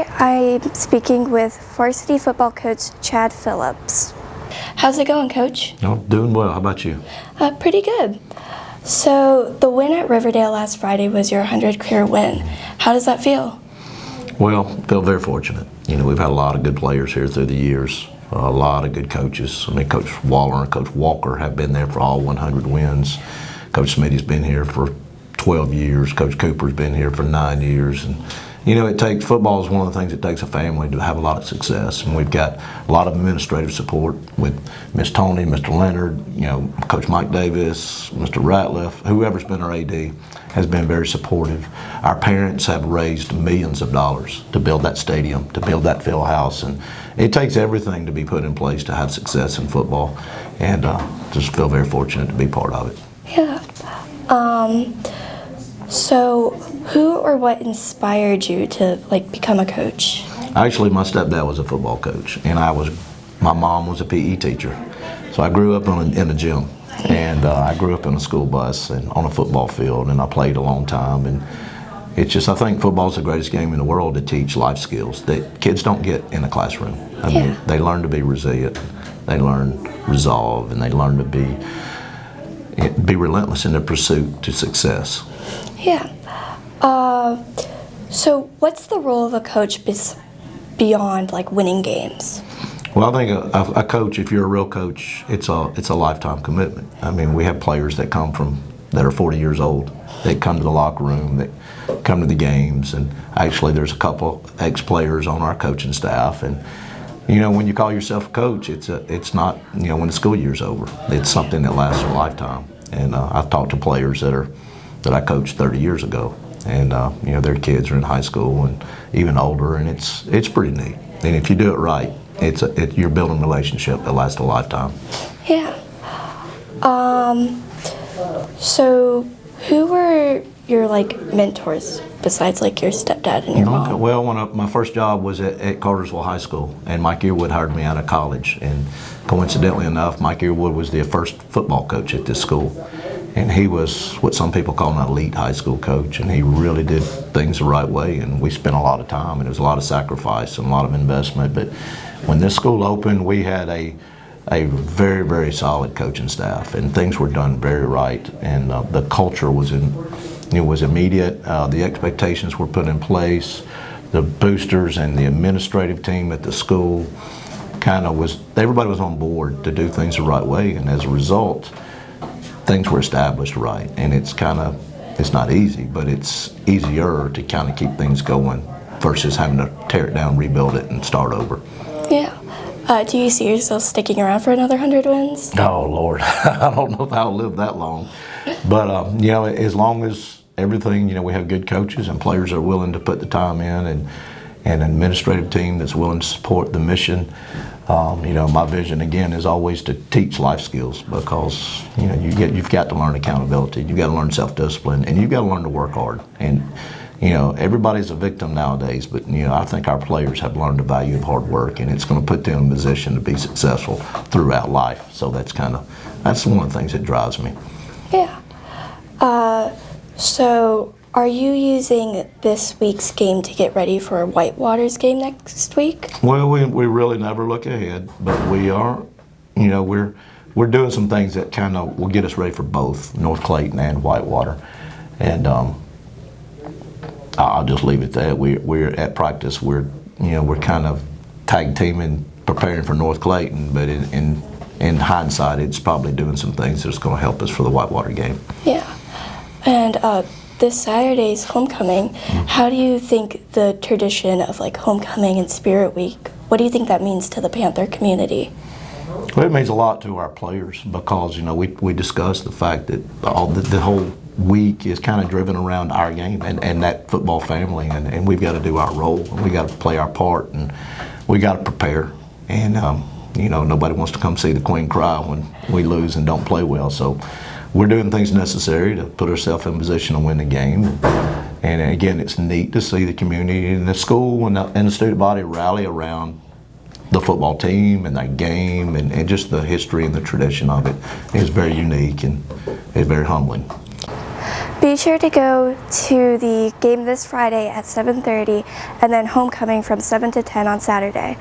Today I'm speaking with varsity football coach Chad Phillips. How's it going, Coach? Oh, doing well. How about you? Pretty good. So the win at Riverdale last Friday was your 100th career win. How does that feel? Well, feel very fortunate. We've had a lot of good players here through the years, a lot of good coaches. Coach Waller and Coach Walker have been there for all 100 wins. Coach Smitty's been here for 12 years. Coach Cooper's been here for 9 years. And football is one of the things that takes a family to have a lot of success. And we've got a lot of administrative support with Miss Tony, Mr. Leonard, Coach Mike Davis, Mr. Ratliff, whoever's been our AD has been very supportive. Our parents have raised millions of dollars to build that stadium, to build that field house. And it takes everything to be put in place to have success in football. And just feel very fortunate to be part of it. Yeah. So who or what inspired you to become a coach? Actually, my stepdad was a football coach, and my mom was a PE teacher. So I grew up in a gym, and I grew up in a school bus and on a football field, and I played a long time. And it's just, I think football is the greatest game in the world to teach life skills that kids don't get in a classroom. They learn to be resilient, they learn resolve, and they learn to be relentless in their pursuit to success. Yeah. So what's the role of a coach beyond winning games? Well, I think a coach, if you're a real coach, it's a lifetime commitment. We have players that are 40 years old, that come to the locker room, that come to the games, and actually there's a couple ex-players on our coaching staff. And when you call yourself a coach, it's not when the school year's over. It's something that lasts a lifetime. And I've talked to players that I coached 30 years ago, and their kids are in high school and even older, and it's pretty neat. And if you do it right, you're building a relationship that lasts a lifetime. Yeah. So who were your mentors besides your stepdad and your mom? Well, my first job was at Cartersville High School, and Mike Earwood hired me out of college. And coincidentally enough, Mike Earwood was the first football coach at this school. And he was what some people call an elite high school coach, and he really did things the right way. And we spent a lot of time, and it was a lot of sacrifice and a lot of investment. But when this school opened, we had a very, very solid coaching staff, and things were done very right. And the culture was immediate. The expectations were put in place. The boosters and the administrative team at the school everybody was on board to do things the right way. And as a result, things were established right. And it's not easy, but it's easier to keep things going versus having to tear it down, rebuild it, and start over. Yeah. Do you see yourself sticking around for another 100 wins? Oh, Lord. I don't know if I'll live that long. But, as long as everything, we have good coaches and players that are willing to put the time in, and an administrative team that's willing to support the mission. My vision, again, is always to teach life skills, because, you've got to learn accountability, you've got to learn self-discipline, and you've got to learn to work hard. And, everybody's a victim nowadays, but, I think our players have learned the value of hard work, and it's going to put them in a position to be successful throughout life. So that's one of the things that drives me. Yeah. So are you using this week's game to get ready for Whitewater's game next week? Well, we really never look ahead, but we are, we're doing some things that will get us ready for both North Clayton and Whitewater. And I'll just leave it at that. We're at practice. We're tag teaming, preparing for North Clayton, but in hindsight, it's probably doing some things that's going to help us for the Whitewater game. Yeah. And this Saturday's homecoming. How do you think the tradition of homecoming and Spirit Week, what do you think that means to the Panther community? Well, it means a lot to our players, because we discussed the fact that the whole week is driven around our game and that football family, and we've got to do our role, and we got to play our part, and we got to prepare. And nobody wants to come see the Queen cry when we lose and don't play well. So we're doing things necessary to put ourselves in position to win the game. And again, it's neat to see the community and the school and the student body rally around the football team and that game, and just the history and the tradition of it is very unique and it's very humbling. Be sure to go to the game this Friday at 7:30 and then homecoming from 7 to 10 on Saturday.